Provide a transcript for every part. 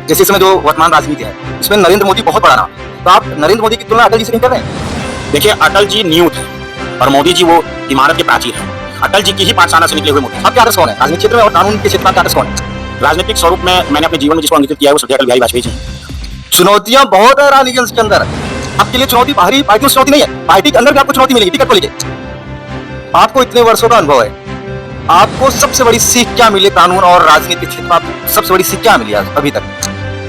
जैसे इसमें जो वर्तमान राजनीति है इसमें नरेंद्र मोदी बहुत बड़ा नाम है, तो आप नरेंद्र मोदी की तुलना अटल जी से नहीं कर रहे हैं? देखिए, अटल जी नींव थे और मोदी जी वो इमारत के प्राचीर हैं। अटल जी की ही पाठशाला से निकले हुए मोदी। आपके आदर्श कौन है राजनीतिक क्षेत्र में और कानून के क्षेत्र में? आपके आदर्श कौन है? राजनीतिक स्वरूप में मैंने अपने जीवन में जिसको अंकित किया है वो श्रद्धेय अटल बिहारी वाजपेयी जी हैं। चुनौतियां बहुत है रानीगंज के अंदर। आपके लिए चुनौती बाहरी पार्टियों से चुनौती नहीं है, पार्टी के अंदर भी आपको चुनौती मिलेगी टिकट को लेकर। आपको इतने वर्षों का अनुभव है, आपको सबसे बड़ी सीख क्या मिली कानून और राजनीतिक क्षेत्र में? आपको सबसे बड़ी सीख क्या मिली आज अभी तक?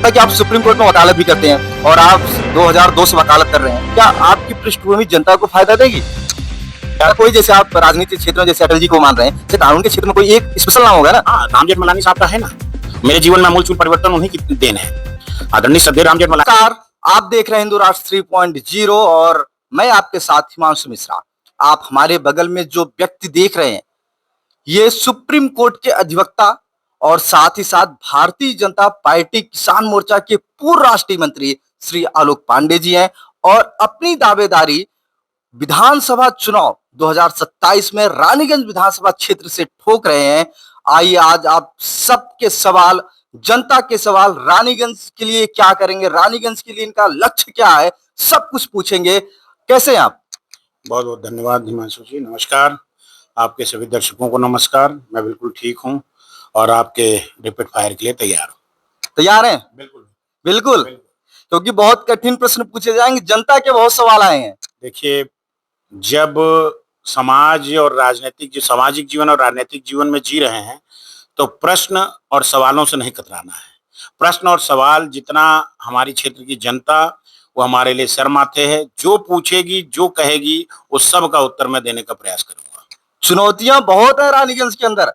कि आप सुप्रीम कोर्ट में वकालत भी करते हैं और आप 2002 से वकालत कर रहे हैं, क्या आपकी पृष्ठभूमि जनता को फायदा देगी? क्या कोई, जैसे आप राजनीतिक क्षेत्र में जैसे अटल जी को मान रहे हैं, जैसे कानून के क्षेत्र में कोई एक स्पेशल नाम होगा ना? हाँ, राम जेठमलानी साहब का है ना। मेरे जीवन में अमूलचूल परिवर्तन उन्हीं की देन है, आदरणीय श्रद्धेय राम जेठमलानी। आप देख रहे हैं हिंदू राष्ट्र 3.0 और मैं आपके साथ हिमांशु मिश्रा। आप हमारे बगल में जो व्यक्ति देख रहे हैं ये सुप्रीम कोर्ट के अधिवक्ता और साथ ही साथ भारतीय जनता पार्टी किसान मोर्चा के पूर्व राष्ट्रीय मंत्री श्री आलोक पांडे जी हैं और अपनी दावेदारी विधानसभा चुनाव 2027 में रानीगंज विधानसभा क्षेत्र से ठोक रहे हैं। आइए आज आप सबके सवाल, जनता के सवाल, रानीगंज के लिए क्या करेंगे, रानीगंज के लिए इनका लक्ष्य क्या है, सब कुछ पूछेंगे। कैसे हैं आप? बहुत बहुत धन्यवाद हिमांशु जी। नमस्कार, आपके सभी दर्शकों को नमस्कार। मैं बिल्कुल ठीक हूँ और आपके रिपीट फायर के लिए तैयार हूँ। तैयार हैं? बिल्कुल बिल्कुल, क्योंकि बहुत कठिन प्रश्न पूछे जाएंगे, जनता के बहुत सवाल आए हैं। देखिए, जब समाज और राजनीतिक जो सामाजिक जीवन और राजनीतिक जीवन में जी रहे हैं तो प्रश्न और सवालों से नहीं कतराना है। प्रश्न और सवाल जितना हमारी क्षेत्र की जनता वो हमारे लिए सर माथे है, जो पूछेगी जो कहेगी उस सब का उत्तर मैं देने का प्रयास करूंगा। चुनौतियां बहुत है रानीगंज के अंदर।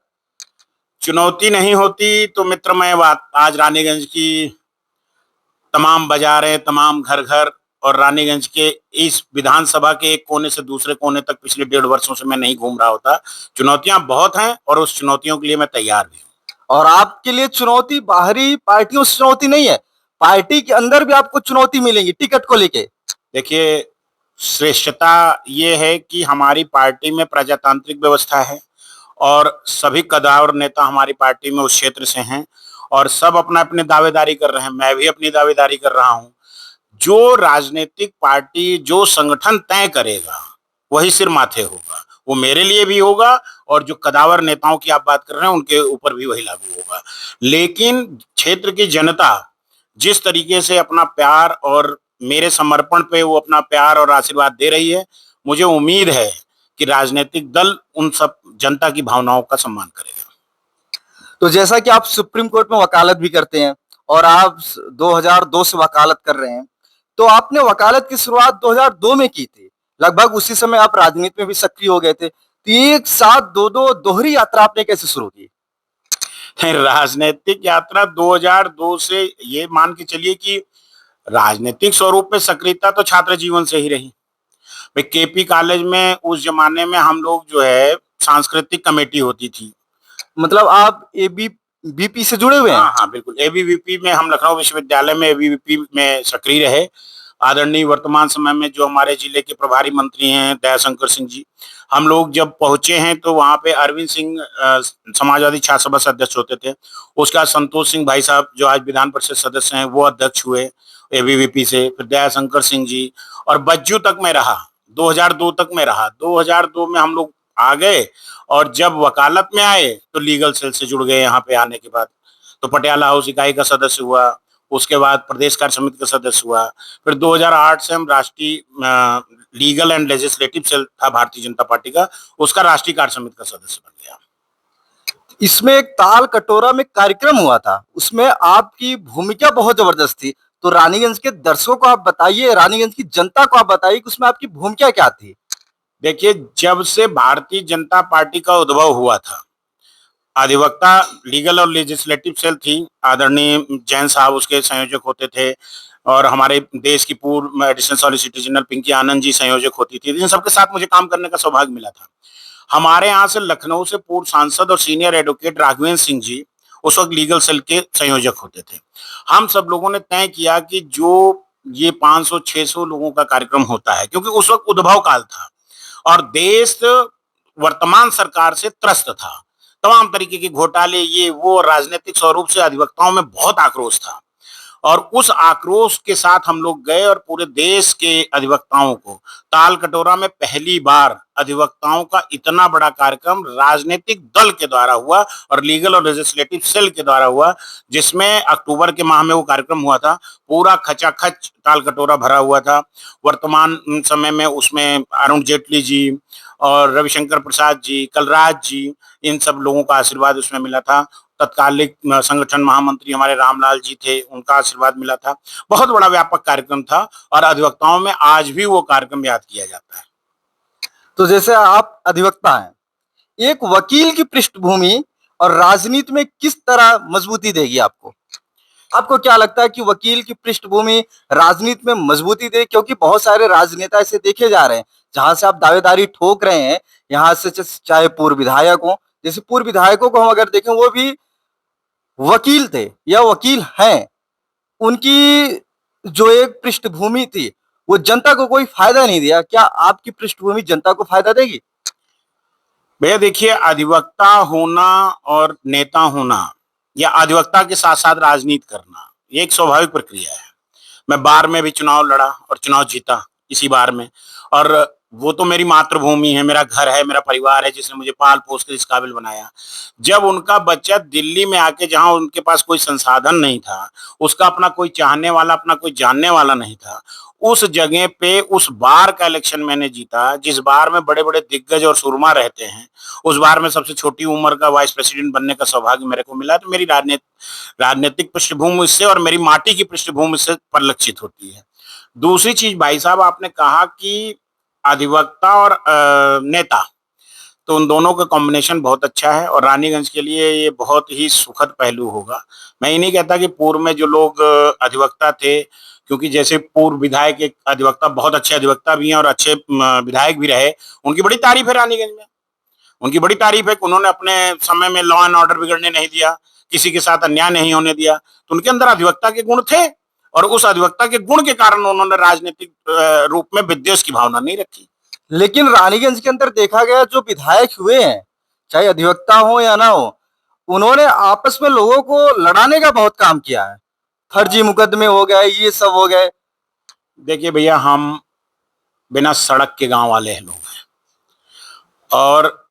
चुनौती नहीं होती तो मित्र मैं आज रानीगंज की तमाम बाजारें, तमाम घर घर और रानीगंज के इस विधानसभा के एक कोने से दूसरे कोने तक पिछले 1.5 वर्षों से मैं नहीं घूम रहा होता। चुनौतियां बहुत हैं और उस चुनौतियों के लिए मैं तैयार भी हूँ। और आपके लिए चुनौती बाहरी पार्टियों से चुनौती नहीं है, पार्टी के अंदर भी आपको चुनौती मिलेगी टिकट को लेके। देखिए, श्रेष्ठता ये है कि हमारी पार्टी में प्रजातांत्रिक व्यवस्था है और सभी कद्दावर नेता हमारी पार्टी में उस क्षेत्र से हैं और सब अपना अपनी दावेदारी कर रहे हैं। मैं भी अपनी दावेदारी कर रहा हूँ। जो राजनीतिक पार्टी, जो संगठन तय करेगा वही सिर माथे होगा। वो मेरे लिए भी होगा और जो कदावर नेताओं की आप बात कर रहे हैं उनके ऊपर भी वही लागू होगा। लेकिन क्षेत्र की जनता जिस तरीके से अपना प्यार और मेरे समर्पण पे वो अपना प्यार और आशीर्वाद दे रही है, मुझे उम्मीद है कि राजनीतिक दल उन सब जनता की भावनाओं का सम्मान करेगा। तो जैसा कि आप सुप्रीम कोर्ट में वकालत भी करते हैं और आप 2002 से वकालत कर रहे हैं, तो आपने वकालत की शुरुआत 2002 में की थी। लगभग उसी समय आप राजनीति में भी सक्रिय हो गए थे, तो एक साथ दो दोहरी यात्रा आपने कैसे शुरू की? राजनीतिक यात्रा 2002 से ये मान के चलिए कि राजनीतिक स्वरूप में सक्रियता तो छात्र जीवन से ही रही। भाई, केपी कॉलेज में उस जमाने में हम लोग जो है सांस्कृतिक कमेटी होती थी। मतलब आप एबीवीपी से जुड़े हुए हैं? हाँ हाँ, बिल्कुल। एबीवीपी में हम लखनऊ विश्वविद्यालय में एबीवीपी में सक्रिय रहे। आदरणीय वर्तमान समय में जो हमारे जिले के प्रभारी मंत्री हैं दयाशंकर सिंह जी, हम लोग जब पहुंचे हैं तो वहाँ पे अरविंद सिंह समाजवादी छात्र सभा से अध्यक्ष होते थे। उसका संतोष सिंह भाई साहब जो आज विधान परिषद सदस्य हैं वो अध्यक्ष हुए एबीवीपी से। फिर दयाशंकर सिंह जी और बज्जू तक में रहा, 2002 तक में रहा। 2002 में हम लोग आ गए और जब वकालत में आए तो लीगल सेल से जुड़ गए। यहाँ पे आने के बाद तो पटियाला हाउस इकाई का सदस्य हुआ, उसके बाद प्रदेश कार्य समिति का सदस्य हुआ। फिर 2008 से हम राष्ट्रीय लीगल एंड लेजिस्लेटिव सेल था भारतीय जनता पार्टी का, उसका राष्ट्रीय कार्य समिति का सदस्य बन गया। इसमें एक ताल कटोरा में कार्यक्रम हुआ था, उसमें आपकी भूमिका बहुत जबरदस्त थी। तो रानीगंज के दर्शकों को आप बताइए, रानीगंज की जनता को आप बताइए कि उसमें आपकी भूमिका क्या थी? देखिए, जब से भारतीय जनता पार्टी का उद्भव हुआ था, अधिवक्ता लीगल और लेजिस्लेटिव सेल थी, आदरणीय जैन साहब उसके संयोजक होते थे और हमारे देश की पूर्व additional solicitor general Pinky Anand ji संयोजक होती थी। इन सबके साथ मुझे काम करने का सौभाग्य मिला था। हमारे यहाँ से लखनऊ से पूर्व सांसद और सीनियर एडवोकेट राघवेंद्र सिंह जी उस वक्त लीगल सेल के संयोजक होते थे। हम सब लोगों ने तय किया कि जो ये 500-600 लोगों का कार्यक्रम होता है, क्योंकि उस वक्त उद्भव काल था और देश वर्तमान सरकार से त्रस्त था, तमाम तरीके के घोटाले ये वो, राजनीतिक स्वरूप से अधिवक्ताओं में बहुत आक्रोश था। और उस आक्रोश के साथ हम लोग गए और पूरे देश के अधिवक्ताओं को ताल कटोरा में पहली बार अधिवक्ताओं का इतना बड़ा कार्यक्रम राजनीतिक दल के द्वारा हुआ और लीगल और लेजिस्लेटिव सेल के द्वारा हुआ, जिसमें अक्टूबर के माह में वो कार्यक्रम हुआ था। पूरा खचाखच ताल कटोरा भरा हुआ था। वर्तमान समय में उसमें अरुण जेटली जी और रविशंकर प्रसाद जी, कलराज जी, इन सब लोगों का आशीर्वाद उसमें मिला था। तत्कालिक संगठन महामंत्री हमारे रामलाल जी थे, उनका आशीर्वाद मिला था। बहुत बड़ा व्यापक कार्यक्रम था और अधिवक्ताओं में आज भी वो कार्यक्रम याद किया जाता है। तो जैसे आप अधिवक्ता हैं, एक वकील की पृष्ठभूमि और राजनीति में किस तरह मजबूती देगी आपको? आपको क्या लगता है कि वकील की पृष्ठभूमि राजनीति में मजबूती दे? क्योंकि बहुत सारे राजनेता ऐसे देखे जा रहे हैं जहां से आप दावेदारी ठोक रहे हैं, यहाँ से चाहे पूर्व विधायक हो, जैसे पूर्व विधायकों को हम अगर देखें वो भी वकील थे या वकील हैं, उनकी जो एक पृष्ठभूमि थी वो जनता को कोई फायदा नहीं दिया। क्या आपकी पृष्ठभूमि जनता को फायदा देगी? भैया देखिए, अधिवक्ता होना और नेता होना या अधिवक्ता के साथ साथ राजनीति करना, ये एक स्वाभाविक प्रक्रिया है। मैं बार में भी चुनाव लड़ा और चुनाव जीता इसी बार में। और वो तो मेरी मातृभूमि है, मेरा घर है, मेरा परिवार है, जिसने मुझे पाल पोस कर इस काबिल बनाया। जब उनका बच्चा दिल्ली में आके, जहां उनके पास कोई संसाधन नहीं था, उसका अपना कोई चाहने वाला, अपना कोई जानने वाला नहीं था, उस जगह पे उस बार का इलेक्शन मैंने जीता, जिस बार में बड़े बड़े दिग्गज और सुरमा रहते हैं, उस बार में सबसे छोटी उम्र का वाइस प्रेसिडेंट बनने का सौभाग्य मेरे को मिला। तो मेरी राजनीतिक पृष्ठभूमि इससे और मेरी माटी की पृष्ठभूमि से परिलक्षित होती है। दूसरी चीज भाई साहब, आपने कहा कि अधिवक्ता और नेता, तो उन दोनों का कॉम्बिनेशन बहुत अच्छा है और रानीगंज के लिए ये बहुत ही सुखद पहलू होगा। मैं ये नहीं कहता कि पूर्व में जो लोग अधिवक्ता थे, क्योंकि जैसे पूर्व विधायक एक अधिवक्ता, बहुत अच्छे अधिवक्ता भी हैं और अच्छे विधायक भी रहे, उनकी बड़ी तारीफ है रानीगंज में। उनकी बड़ी तारीफ है कि उन्होंने अपने समय में लॉ एंड ऑर्डर बिगड़ने नहीं दिया, किसी के साथ अन्याय नहीं होने दिया। तो उनके अंदर अधिवक्ता के गुण थे और उस अधिवक्ता के गुण के कारण उन्होंने राजनीतिक रूप में विद्वेष की भावना नहीं रखी। लेकिन रानीगंज के अंदर देखा गया जो विधायक हुए हैं, चाहे अधिवक्ता हो या ना हो, उन्होंने आपस में लोगों को लड़ाने का बहुत काम किया है। फर्जी मुकदमे हो गए, ये सब हो गए। देखिए भैया, हम बिना सड़क के गांव वाले लोग हैं और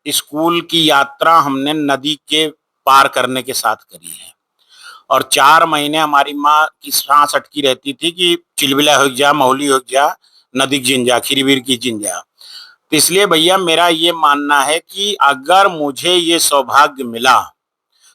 स्कूल की यात्रा हमने नदी के पार करने के साथ करी है। और 4 महीने हमारी माँ की सांस अटकी रहती थी कि चिलबिला हो जा, महुली हो जा, नदी जिंजा, खीरीवीर की जिंजा। तो इसलिए भैया मेरा ये मानना है कि अगर मुझे ये सौभाग्य मिला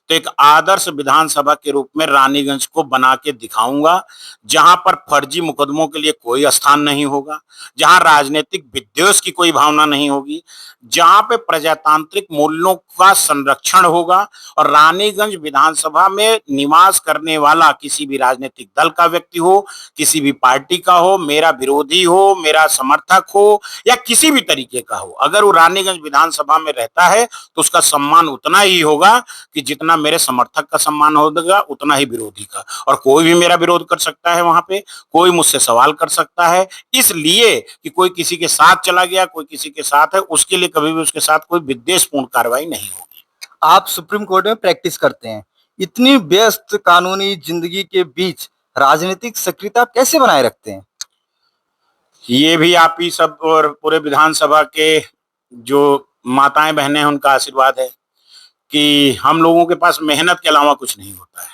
तो एक आदर्श विधानसभा के रूप में रानीगंज को बना के दिखाऊंगा, जहां पर फर्जी मुकदमों के लिए कोई स्थान नहीं होगा, जहां राजनीतिक विद्वेष की कोई भावना नहीं होगी, जहां पे प्रजातांत्रिक मूल्यों का संरक्षण होगा और रानीगंज विधानसभा में निवास करने वाला किसी भी राजनीतिक दल का व्यक्ति हो, किसी भी पार्टी का हो, मेरा विरोधी हो, मेरा समर्थक हो या किसी भी तरीके का हो, अगर वो रानीगंज विधानसभा में रहता है तो उसका सम्मान उतना ही होगा कि जितना मेरे समर्थक का सम्मान होगा उतना ही विरोधी का। और कोई भी मेरा विरोध कर सकता है, वहां पे कोई मुझसे सवाल कर सकता है, इसलिए कि कोई किसी के साथ चला गया, कोई किसी के साथ है, उसके लिए कभी भी उसके साथ कोई विद्वेषपूर्ण कार्रवाई नहीं होगी। आप सुप्रीम कोर्ट में प्रैक्टिस करते हैं, इतनी व्यस्त कानूनी जिंदगी के बीच राजनीतिक सक्रियता आप कैसे बनाए रखते हैं? ये भी आप ही सब और पूरे विधानसभा के जो माताएं बहनें हैं उनका आशीर्वाद है कि हम लोगों के पास मेहनत के अलावा कुछ नहीं होता है।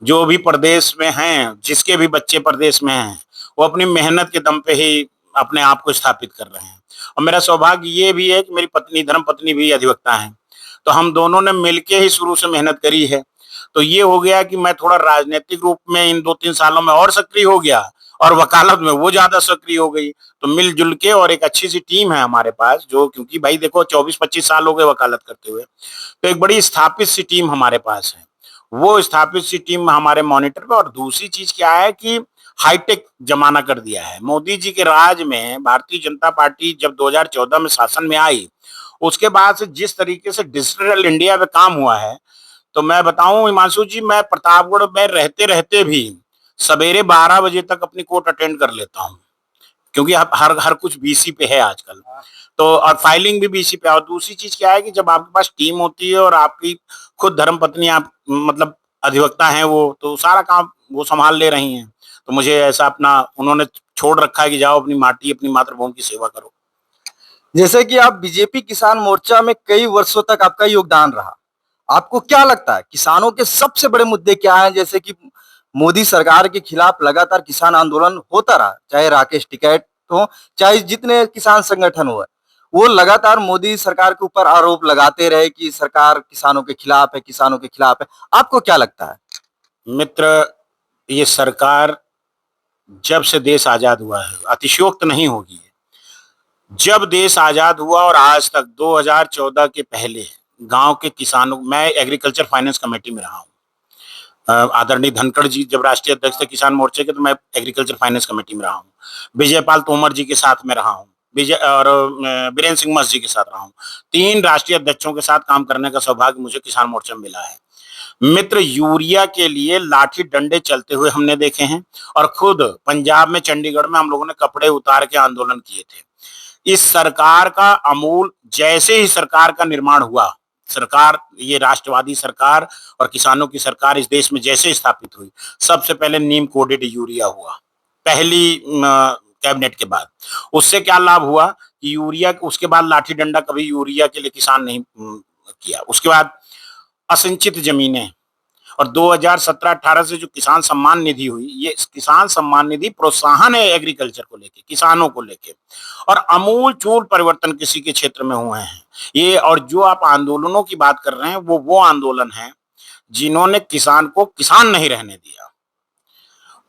जो भी प्रदेश में हैं, जिसके भी बच्चे प्रदेश में हैं, वो अपनी मेहनत के दम पे ही अपने आप को स्थापित कर रहे हैं। और मेरा सौभाग्य ये भी है कि मेरी पत्नी, धर्म पत्नी भी अधिवक्ता हैं, तो हम दोनों ने मिलके ही शुरू से मेहनत करी है। तो ये हो गया कि मैं थोड़ा राजनीतिक रूप में इन 2-3 सालों में और सक्रिय हो गया और वकालत में वो ज्यादा सक्रिय हो गई। तो मिलजुल के, और एक अच्छी सी टीम है हमारे पास, जो क्योंकि भाई देखो 24-25 साल हो गए वकालत करते हुए, तो एक बड़ी स्थापित सी टीम हमारे पास है। वो स्थापित सी टीम हमारे मॉनिटर पे। और दूसरी चीज क्या है कि हाईटेक जमाना कर दिया है। मोदी जी के राज में भारतीय जनता पार्टी जब 2014 में शासन में आई, उसके बाद से जिस तरीके से डिजिटल इंडिया पे काम हुआ है, तो मैं बताऊं हिमांशु जी, मैं प्रतापगढ़ में रहते रहते भी सवेरे 12 बजे तक अपनी कोर्ट अटेंड कर लेता हूँ, क्योंकि हर हर कुछ बीसी पे है आजकल। तो और फाइलिंग भी बीसी पे। और दूसरी चीज क्या है कि जब आपके पास टीम होती है और आपकी खुद धर्म पत्नी, आप मतलब अधिवक्ता हैं वो, तो सारा काम वो संभाल ले रही हैं। तो मुझे ऐसा अपना उन्होंने छोड़ रखा है कि जाओ अपनी माटी, अपनी मातृभूमि की सेवा करो। जैसे कि आप बीजेपी किसान मोर्चा में कई वर्षों तक आपका योगदान रहा, आपको क्या लगता है किसानों के सबसे बड़े मुद्दे क्या हैं? जैसे कि मोदी सरकार के खिलाफ लगातार किसान आंदोलन होता रहा, चाहे राकेश टिकैत हो, चाहे जितने किसान संगठन हुए, वो लगातार मोदी सरकार के ऊपर आरोप लगाते रहे कि सरकार किसानों के खिलाफ है, किसानों के खिलाफ है। आपको क्या लगता है? मित्र, ये सरकार जब से देश आजाद हुआ है, अतिशयोक्त नहीं होगी, जब देश आजाद हुआ और आज तक 2014 के पहले गांव के किसानों, मैं एग्रीकल्चर फाइनेंस कमेटी में रहा हूँ। आदरणीय धनखड़ जी जब राष्ट्रीय अध्यक्ष थे किसान मोर्चे के, तो मैं एग्रीकल्चर फाइनेंस कमेटी में रहा हूँ। विजयपाल तोमर जी के साथ में रहा हूँ, विजय और बीरेन्द्र सिंह मस्त जी के साथ रहा हूँ। 3 राष्ट्रीय अध्यक्षों के साथ काम करने का सौभाग्य मुझे किसान मोर्चा में मिला है। मित्र, यूरिया के लिए लाठी डंडे चलते हुए हमने देखे हैं, और खुद पंजाब में चंडीगढ़ में हम लोगों ने कपड़े उतार के आंदोलन किए थे। इस सरकार का अमूल, जैसे ही सरकार का निर्माण हुआ, सरकार, ये राष्ट्रवादी सरकार और किसानों की सरकार इस देश में जैसे स्थापित हुई, सबसे पहले नीम कोडेड यूरिया हुआ, पहली कैबिनेट के बाद। उससे क्या लाभ हुआ कि यूरिया, उसके बाद लाठी डंडा कभी यूरिया के लिए किसान नहीं किया। उसके बाद असिंचित जमीनें, और 2017-18 से जो किसान सम्मान निधि हुई, ये किसान सम्मान निधि प्रोत्साहन है एग्रीकल्चर को लेके, किसानों को लेके, और अमूल चूल परिवर्तन कृषि के क्षेत्र में हुए हैं ये। और जो आप आंदोलनों की बात कर रहे हैं, वो आंदोलन है जिन्होंने किसान को किसान नहीं रहने दिया।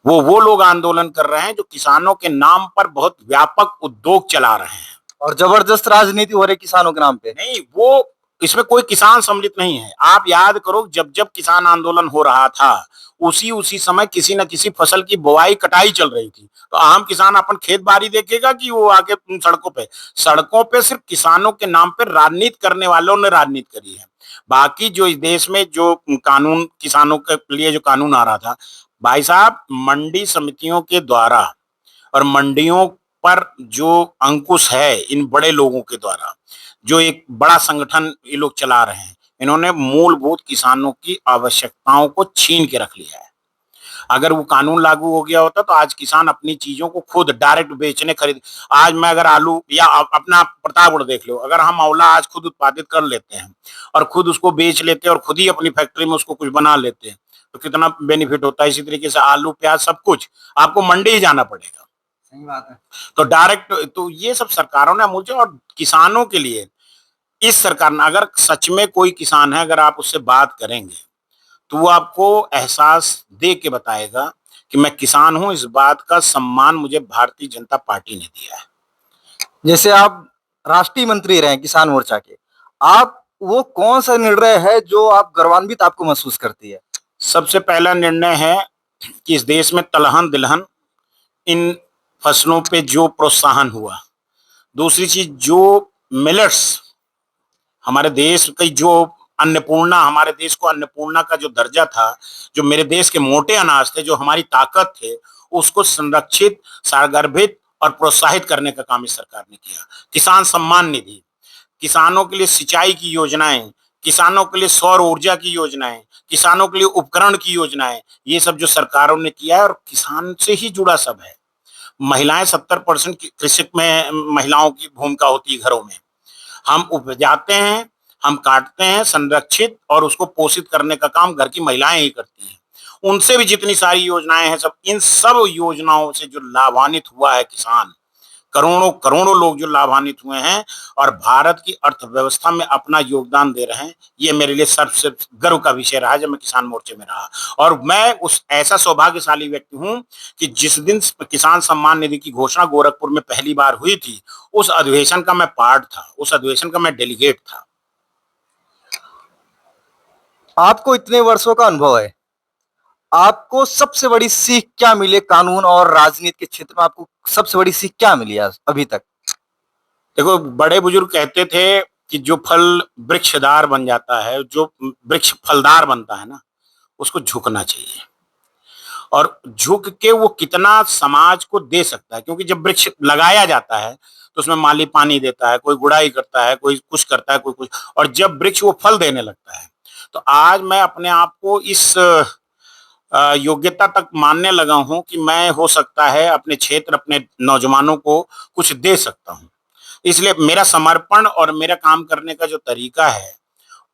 वो लोग आंदोलन कर रहे हैं जो किसानों के नाम पर बहुत व्यापक उद्योग चला रहे हैं, और जबरदस्त राजनीति हो रही किसानों के नाम पे। नहीं, वो इसमें कोई किसान सम्मिलित नहीं है। आप याद करो, जब जब किसान आंदोलन हो रहा था, उसी समय किसी न किसी फसल की बुआई कटाई चल रही थी। तो आम किसान अपन खेत बाड़ी देखेगा कि वो आके सड़कों पे सिर्फ किसानों के नाम पे राजनीति करने वालों ने राजनीति करी है। बाकी जो इस देश में जो कानून, किसानों के लिए जो कानून आ रहा था, भाई साहब, मंडी समितियों के द्वारा और मंडियों पर जो अंकुश है इन बड़े लोगों के द्वारा, जो एक बड़ा संगठन ये लोग चला रहे हैं, इन्होंने मूलभूत किसानों की आवश्यकताओं को छीन के रख लिया है। अगर वो कानून लागू हो गया होता तो आज किसान अपनी चीजों को खुद डायरेक्ट बेचने, खरीद, आज मैं अगर आलू या अपना प्रतापगढ़ देख लो, अगर हम आंवला आज खुद उत्पादित कर लेते हैं और खुद उसको बेच लेते हैं और खुद ही अपनी फैक्ट्री में उसको कुछ बना लेते हैं, तो कितना बेनिफिट होता है। इसी तरीके से आलू, प्याज, सब कुछ आपको मंडी ही जाना पड़ेगा। सही बात है। तो डायरेक्ट, तो ये सब सरकारों ने अमूल, और किसानों के लिए इस सरकार ने, अगर सच में कोई किसान है, अगर आप उससे बात करेंगे तो वो आपको एहसास दे के बताएगा कि मैं किसान हूं, इस बात का सम्मान मुझे भारतीय जनता पार्टी ने दिया है। जैसे आप राष्ट्रीय मंत्री रहे किसान मोर्चा के, आप वो कौन सा निर्णय है जो आप गर्वान्वित आपको महसूस करती है? सबसे पहला निर्णय है कि इस देश में तिलहन दिलहन इन फसलों पे जो प्रोत्साहन हुआ। दूसरी चीज, जो मिलेट्स, हमारे देश की जो अन्नपूर्णा, हमारे देश को अन्नपूर्णा का जो दर्जा था, जो मेरे देश के मोटे अनाज थे, जो हमारी ताकत थे, उसको संरक्षित, सारगर्भित और प्रोत्साहित करने का काम इस सरकार ने किया। किसान सम्मान निधि, किसानों के लिए सिंचाई की योजनाएं, किसानों के लिए सौर ऊर्जा की योजनाएं, किसानों के लिए उपकरण की योजनाएं, ये सब जो सरकारों ने किया है, और किसान से ही जुड़ा सब है। महिलाएं 70% कृषि में महिलाओं की भूमिका होती है घरों में। हम उपजाते हैं, हम काटते हैं, संरक्षित और उसको पोषित करने का काम घर की महिलाएं ही करती हैं। उनसे भी जितनी सारी योजनाएं हैं, सब, इन सब योजनाओं से जो लाभान्वित हुआ है किसान, करोड़ों करोड़ों लोग जो लाभान्वित हुए हैं और भारत की अर्थव्यवस्था में अपना योगदान दे रहे हैं, ये मेरे लिए सबसे गर्व का विषय रहा जब मैं किसान मोर्चे में रहा। और मैं उस ऐसा सौभाग्यशाली व्यक्ति हूं कि जिस दिन किसान सम्मान निधि की घोषणा गोरखपुर में पहली बार हुई थी, उस अधिवेशन का मैं पार्ट था, उस अधिवेशन का मैं डेलीगेट था। आपको इतने वर्षों का अनुभव है, आपको सबसे बड़ी सीख क्या मिले कानून और राजनीति के क्षेत्र में? आपको सबसे बड़ी सीख क्या मिली आज अभी तक? देखो, बड़े बुजुर्ग कहते थे कि जो फल वृक्षदार बन जाता है, जो वृक्ष फलदार बनता है ना, उसको झुकना चाहिए, और झुक के वो कितना समाज को दे सकता है। क्योंकि जब वृक्ष लगाया जाता है तो उसमें माली पानी देता है, कोई गुड़ाई करता है, कोई कुछ करता है, कोई कुछ, और जब वृक्ष वो फल देने लगता है तो आज मैं अपने आप को इस योग्यता तक मानने लगा हूं कि मैं हो सकता है अपने क्षेत्र, अपने नौजवानों को कुछ दे सकता हूं। इसलिए मेरा समर्पण और मेरा काम करने का जो तरीका है,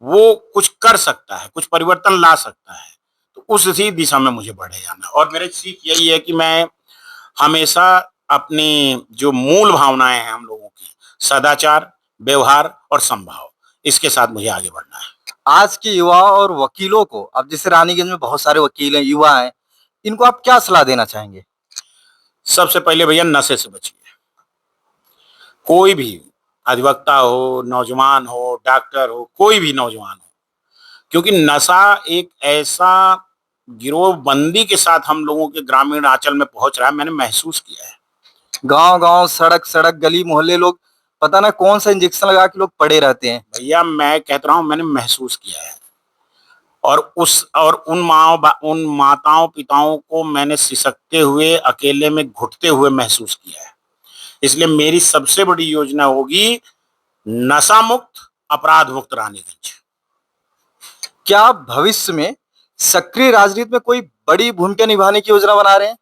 वो कुछ कर सकता है, कुछ परिवर्तन ला सकता है। तो उसी दिशा में मुझे बढ़े जाना और मेरी सीख यही है कि मैं हमेशा अपनी जो मूल भावनाएँ हैं हम लोगों की, सदाचार, व्यवहार और समभाव, इसके साथ मुझे आगे बढ़ना है। आज के युवा और वकीलों को, अब जैसे रानीगंज में बहुत सारे वकील हैं, युवा हैं, इनको आप क्या सलाह देना चाहेंगे? सबसे पहले भैया नशे से बचिए। कोई भी अधिवक्ता हो, नौजवान हो, डॉक्टर हो, कोई भी नौजवान हो, क्योंकि नशा एक ऐसा गिरोहबंदी के साथ हम लोगों के ग्रामीण आंचल में पहुंच रहा है, मैंने महसूस किया है। गाँव-गाँव, सड़क-सड़क, गली-मोहल्ले लोग पता ना कौन-सा इंजेक्शन लगा के लोग पड़े रहते हैं। भैया मैं कहता रहा हूँ मैंने महसूस किया है और उन माताओं पिताओं को मैंने सिसकते हुए अकेले में घुटते हुए महसूस किया है। इसलिए मेरी सबसे बड़ी योजना होगी नशा मुक्त, अपराध मुक्त रानीगंज। क्या आप भविष्य में सक्रिय राजनीति में कोई बड़ी भूमिका निभाने की योजना बना रहे हैं?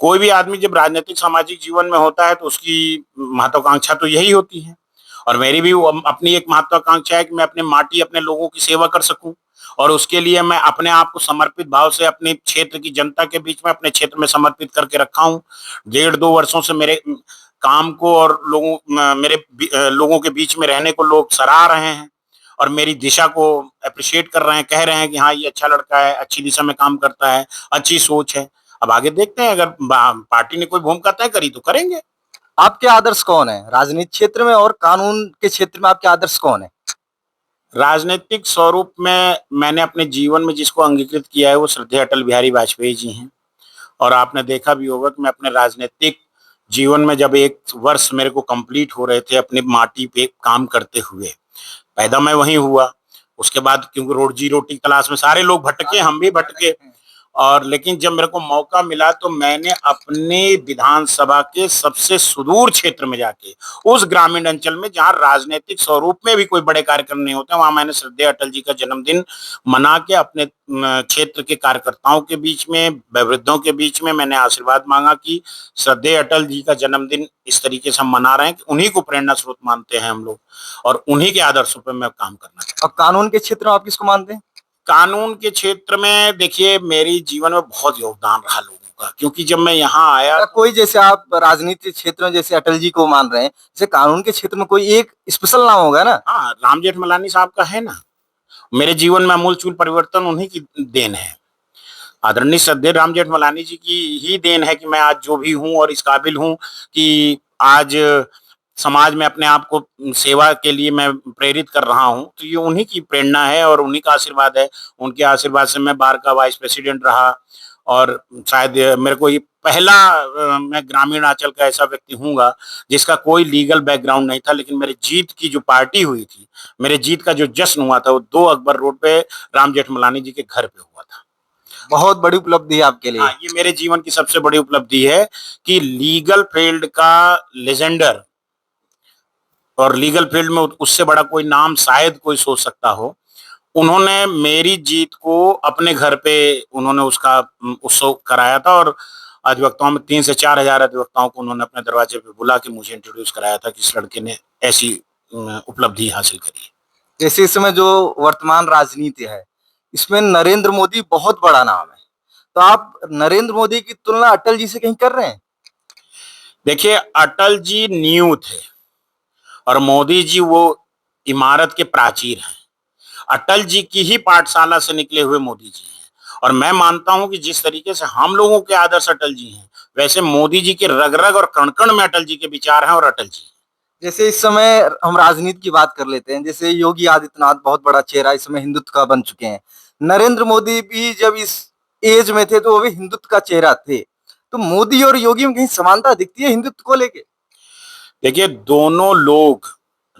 कोई भी आदमी जब राजनीतिक सामाजिक जीवन में होता है तो उसकी महत्वाकांक्षा तो यही होती है और मेरी भी अपनी एक महत्वाकांक्षा है कि मैं अपने माटी अपने लोगों की सेवा कर सकूं और उसके लिए मैं अपने आप को समर्पित भाव से अपने क्षेत्र की जनता के बीच में अपने क्षेत्र में समर्पित करके रखा हूं। 1.5-2 वर्षों से मेरे काम को और लोगों के बीच में रहने को लोग सराह रहे हैं और मेरी दिशा को अप्रिशिएट कर रहे हैं, कह रहे हैं कि हाँ ये अच्छा लड़का है, अच्छी दिशा में काम करता है, अच्छी सोच है। अब आगे देखते हैं, अगर पार्टी ने कोई भूमिका तय करी तो करेंगे। आपके आदर्श कौन है? राजनीति क्षेत्र में और कानून के क्षेत्र में आपके आदर्श कौन है? राजनीतिक स्वरूप में मैंने अपने जीवन में जिसको अंगीकृत किया है वो श्रद्धेय अटल बिहारी वाजपेयी जी हैं और आपने देखा भी होगा कि मैं अपने राजनीतिक जीवन में जब 1 वर्ष मेरे को कंप्लीट हो रहे थे अपनी माटी पे काम करते हुए, पैदा मैं वहीं हुआ। उसके बाद क्योंकि रोजी रोटी तलाश में सारे लोग भटके, हम भी भटके और लेकिन जब मेरे को मौका मिला तो मैंने अपने विधानसभा के सबसे सुदूर क्षेत्र में जाके उस ग्रामीण अंचल में जहां राजनीतिक स्वरूप में भी कोई बड़े कार्यक्रम नहीं होते, वहां मैंने श्रद्धेय अटल जी का जन्मदिन मना के अपने क्षेत्र के कार्यकर्ताओं के बीच में, वृद्धों के बीच में मैंने आशीर्वाद मांगा कि श्रद्धेय अटल जी का जन्मदिन इस तरीके से हम मना रहे हैं कि उन्हीं को प्रेरणा स्रोत मानते हैं हम लोग और उन्हीं के आदर्शों पर मैं काम करना चाहता हूँ। और कानून के क्षेत्र में आप किसको मानते हैं? कानून के क्षेत्र में देखिए मेरी जीवन में बहुत योगदान रहा लोगों का, क्योंकि जब मैं यहाँ आया या कोई, जैसे आप राजनीतिक क्षेत्र में जैसे अटल जी को मान रहे हैं, जैसे कानून के क्षेत्र में कोई एक स्पेशल नाम होगा ना? हाँ, राम जेठमलानी साहब का है ना। मेरे जीवन में अमूलचूल परिवर्तन उन्हीं की देन है। आदरणीय श्रद्धेय राम जेठमलानी जी की ही देन है कि मैं आज जो भी हूँ और इस काबिल हूँ कि आज समाज में अपने आप को सेवा के लिए मैं प्रेरित कर रहा हूँ। तो ये उन्हीं की प्रेरणा है और उन्हीं का आशीर्वाद है। उनके आशीर्वाद से मैं बार का वाइस प्रेसिडेंट रहा और शायद मेरे को ये पहला मैं ग्रामीण अंचल का ऐसा व्यक्ति हूँगा जिसका कोई लीगल बैकग्राउंड नहीं था, लेकिन मेरे जीत की जो पार्टी हुई थी, मेरे जीत का जो जश्न हुआ था वो 2 अकबर रोड पे राम जेठमलानी जी के घर पे हुआ था। बहुत बड़ी उपलब्धि है आपके लिए। हाँ, ये मेरे जीवन की सबसे बड़ी उपलब्धि है कि लीगल फील्ड का लेजेंडर और लीगल फील्ड में उससे बड़ा कोई नाम शायद कोई सोच सकता हो, उन्होंने मेरी जीत को अपने घर पे उन्होंने उसका उत्सव कराया था और अधिवक्ताओं में 3 से 4 हजार अधिवक्ताओं को उन्होंने अपने दरवाजे पे बुला के मुझे इंट्रोड्यूस कराया था कि इस लड़के ने ऐसी उपलब्धि हासिल करी है। जैसे इस समय जो वर्तमान राजनीति है, इसमें नरेंद्र मोदी बहुत बड़ा नाम है। तो आप नरेंद्र मोदी की तुलना अटल जी से कहीं कर रहे हैं? देखिए, अटल जी नींव थे और मोदी जी वो इमारत के प्राचीर हैं। अटल जी की ही पाठशाला से निकले हुए मोदी जी हैं और मैं मानता हूं कि जिस तरीके से हम लोगों के आदर्श अटल जी हैं, वैसे मोदी जी के रग रग और कण कण में अटल जी के विचार हैं और अटल जी। जैसे इस समय हम राजनीति की बात कर लेते हैं, जैसे योगी आदित्यनाथ बहुत बड़ा चेहरा इस समय हिंदुत्व का बन चुके हैं। नरेंद्र मोदी भी जब इस एज में थे तो वो भी हिंदुत्व का चेहरा थे। तो मोदी और योगी में कहीं समानता दिखती है हिंदुत्व को लेके? देखिए, दोनों लोग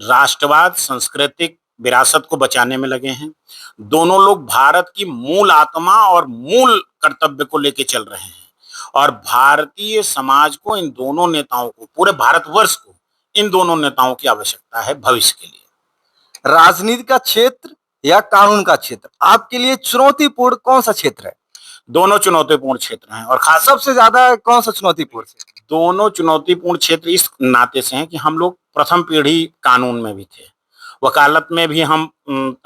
राष्ट्रवाद सांस्कृतिक विरासत को बचाने में लगे हैं। दोनों लोग भारत की मूल आत्मा और मूल कर्तव्य को लेके चल रहे हैं और भारतीय समाज को इन दोनों नेताओं को, पूरे भारतवर्ष को इन दोनों नेताओं की आवश्यकता है भविष्य के लिए। राजनीति का क्षेत्र या कानून का क्षेत्र, आपके लिए चुनौतीपूर्ण कौन सा क्षेत्र है? दोनों चुनौतीपूर्ण क्षेत्र हैं और खास सबसे ज्यादा कौन सा चुनौतीपूर्ण क्षेत्र? दोनों चुनौतीपूर्ण क्षेत्र इस नाते से हैं कि हम लोग प्रथम पीढ़ी कानून में भी थे, वकालत में भी हम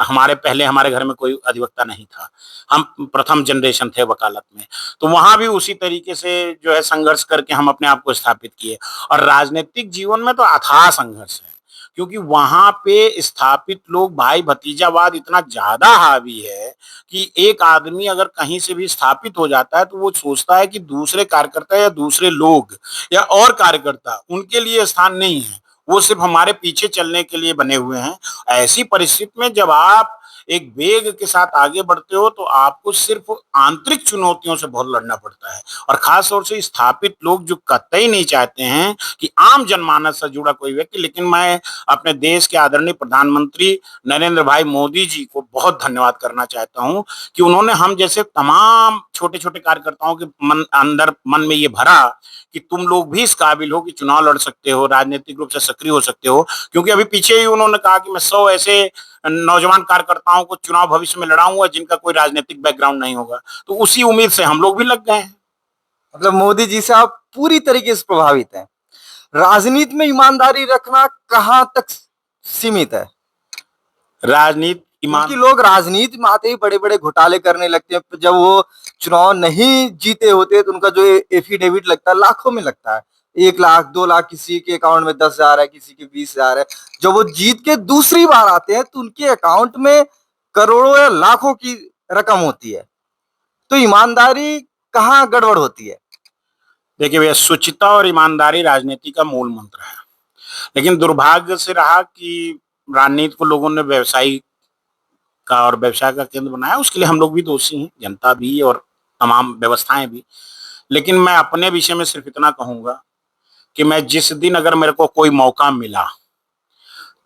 हमारे पहले हमारे घर में कोई अधिवक्ता नहीं था, हम प्रथम जनरेशन थे वकालत में, तो वहां भी उसी तरीके से जो है संघर्ष करके हम अपने आप को स्थापित किए। और राजनीतिक जीवन में तो अथाह संघर्ष है, क्योंकि वहां पे स्थापित लोग भाई भतीजावाद इतना ज्यादा हावी है कि एक आदमी अगर कहीं से भी स्थापित हो जाता है तो वो सोचता है कि दूसरे कार्यकर्ता या दूसरे लोग या और कार्यकर्ता उनके लिए स्थान नहीं है, वो सिर्फ हमारे पीछे चलने के लिए बने हुए हैं। ऐसी परिस्थिति में जब आप एक वेग के साथ आगे बढ़ते हो तो आपको सिर्फ आंतरिक चुनौतियों से बहुत लड़ना पड़ता है, और खास तौर से स्थापित लोग जो कतई नहीं चाहते हैं कि आम जनमानस से जुड़ा कोई व्यक्ति। लेकिन मैं अपने देश के आदरणीय प्रधानमंत्री नरेंद्र भाई मोदी जी को बहुत धन्यवाद करना चाहता हूं कि उन्होंने हम जैसे तमाम छोटे छोटे कार्यकर्ताओं के मन में ये भरा कि तुम लोग भी इस काबिल हो कि चुनाव लड़ सकते हो, राजनीतिक रूप से सक्रिय हो सकते हो। क्योंकि अभी पीछे ही उन्होंने कहा कि मैं 100 ऐसे नौजवान कार्यकर्ताओं को चुनाव भविष्य में लड़ाऊंगा जिनका कोई राजनीतिक बैकग्राउंड नहीं होगा, तो उसी उम्मीद से हम लोग भी लग गए हैं। मतलब मोदी जी से आप पूरी तरीके से प्रभावित हैं। राजनीति में ईमानदारी रखना कहां तक सीमित है? राजनीति क्योंकि लोग राजनीति में आते ही बड़े बड़े घोटाले करने लगते हैं, जब वो चुनाव नहीं जीते होते तो उनका जो एफिडेविट लगता है लाखों में लगता है, 1 लाख 2 लाख, किसी के अकाउंट में 10,000 है, किसी के 20,000 है। जब वो जीत के दूसरी बार आते हैं तो उनके अकाउंट में करोड़ों या लाखों की रकम होती है। तो ईमानदारी कहाँ गड़बड़ होती है? देखिए भैया, शुचिता और ईमानदारी राजनीति का मूल मंत्र है, लेकिन दुर्भाग्य से रहा कि राजनीति को लोगों ने व्यवसायी का और व्यवसाय का केंद्र बनाया। उसके लिए हम लोग भी दोषी हैं, जनता भी और तमाम व्यवस्थाएं भी। लेकिन मैं अपने विषय में सिर्फ इतना कहूंगा कि मैं जिस दिन अगर मेरे को कोई मौका मिला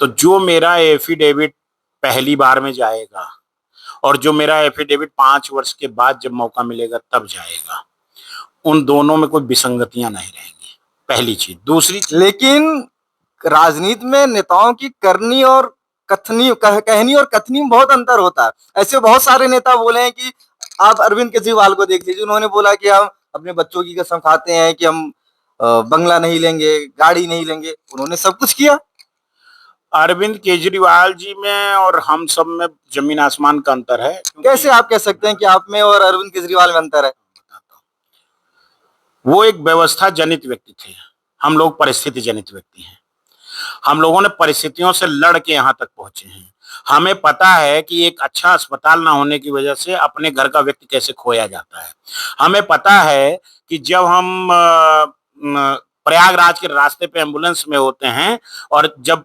तो जो मेरा एफिडेविट पहली बार में जाएगा और जो मेरा एफिडेविट 5 वर्ष के बाद जब मौका मिलेगा तब जाएगा, उन दोनों में कोई विसंगतियां नहीं रहेंगी, पहली चीज। दूसरी चीज, लेकिन राजनीति में नेताओं की करनी और कहनी और कथनी में बहुत अंतर होता है। ऐसे बहुत सारे नेता बोले हैं कि आप अरविंद केजरीवाल को देख लीजिए, उन्होंने बोला कि हम अपने बच्चों की कसम खाते हैं कि हम बंगला नहीं लेंगे, गाड़ी नहीं लेंगे। उन्होंने सब कुछ किया। अरविंद केजरीवाल जी में और हम सब में जमीन आसमान का अंतर है। कैसे आप कह सकते हैं कि आप में और अरविंद केजरीवाल में अंतर है? वो एक व्यवस्था जनित व्यक्ति थे, हम लोग परिस्थिति जनित व्यक्ति हैं। हम लोगों ने परिस्थितियों से लड़ के यहाँ तक पहुंचे हैं। हमें पता है कि एक अच्छा अस्पताल ना होने की वजह से अपने घर का व्यक्ति कैसे खोया जाता है। हमें पता है कि जब हम प्रयागराज के रास्ते पे एम्बुलेंस में होते हैं और जब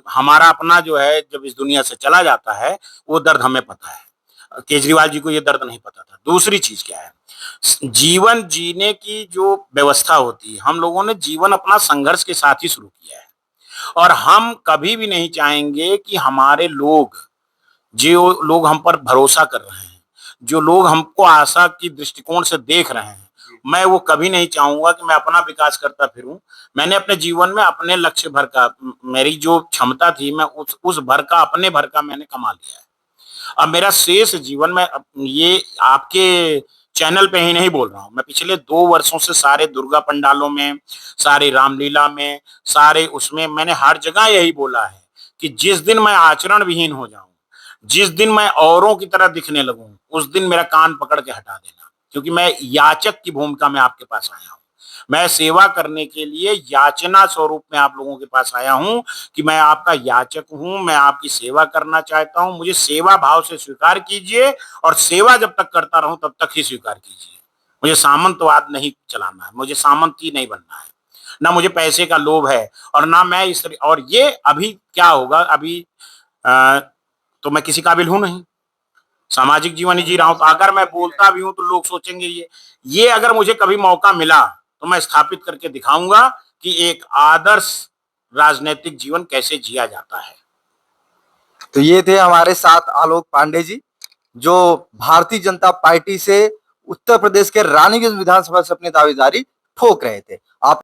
हमारा अपना जो है जब इस दुनिया से चला जाता है, वो दर्द हमें पता है। केजरीवाल जी को ये दर्द नहीं पता था। दूसरी चीज क्या है, जीवन जीने की जो व्यवस्था होती है, हम लोगों ने जीवन अपना संघर्ष के साथ ही शुरू किया है, और हम कभी भी नहीं चाहेंगे कि हमारे लोग, जो लोग हम पर भरोसा कर रहे हैं, जो लोग हमको आशा की दृष्टिकोण से देख रहे हैं, मैं वो कभी नहीं चाहूंगा कि मैं अपना विकास करता फिरूं। मैंने अपने जीवन में अपने लक्ष्य भर का, मेरी जो क्षमता थी, मैं उस भर का, अपने भर का मैंने कमा लिया है। अब मेरा शेष जीवन में, ये आपके चैनल पे ही नहीं बोल रहा हूं, मैं पिछले 2 वर्षों से सारे दुर्गा पंडालों में, सारे रामलीला में, सारे उसमें मैंने हर जगह यही बोला है कि जिस दिन मैं आचरण विहीन हो जाऊं, जिस दिन मैं औरों की तरह दिखने लगूं, उस दिन मेरा कान पकड़ के हटा देना, क्योंकि मैं याचक की भूमिका में आपके पास आया हूं। मैं सेवा करने के लिए याचना स्वरूप में आप लोगों के पास आया हूं कि मैं आपका याचक हूं, मैं आपकी सेवा करना चाहता हूं। मुझे सेवा भाव से स्वीकार कीजिए, और सेवा जब तक करता रहूं तब तक ही स्वीकार कीजिए। मुझे सामंतवाद नहीं चलाना है, मुझे सामंती नहीं बनना है, ना मुझे पैसे का लोभ है, और ना मैं इस, और ये अभी क्या होगा, अभी तो मैं किसी काबिल हूं नहीं, सामाजिक जीवन ही जी रहा हूं। तो अगर मैं बोलता भी हूं तो लोग सोचेंगे ये अगर मुझे कभी मौका मिला तो मैं स्थापित करके दिखाऊंगा कि एक आदर्श राजनीतिक जीवन कैसे जिया जाता है। तो ये थे हमारे साथ आलोक पांडे जी, जो भारतीय जनता पार्टी से उत्तर प्रदेश के रानीगंज विधानसभा से अपनी दावेदारी ठोक रहे थे। आप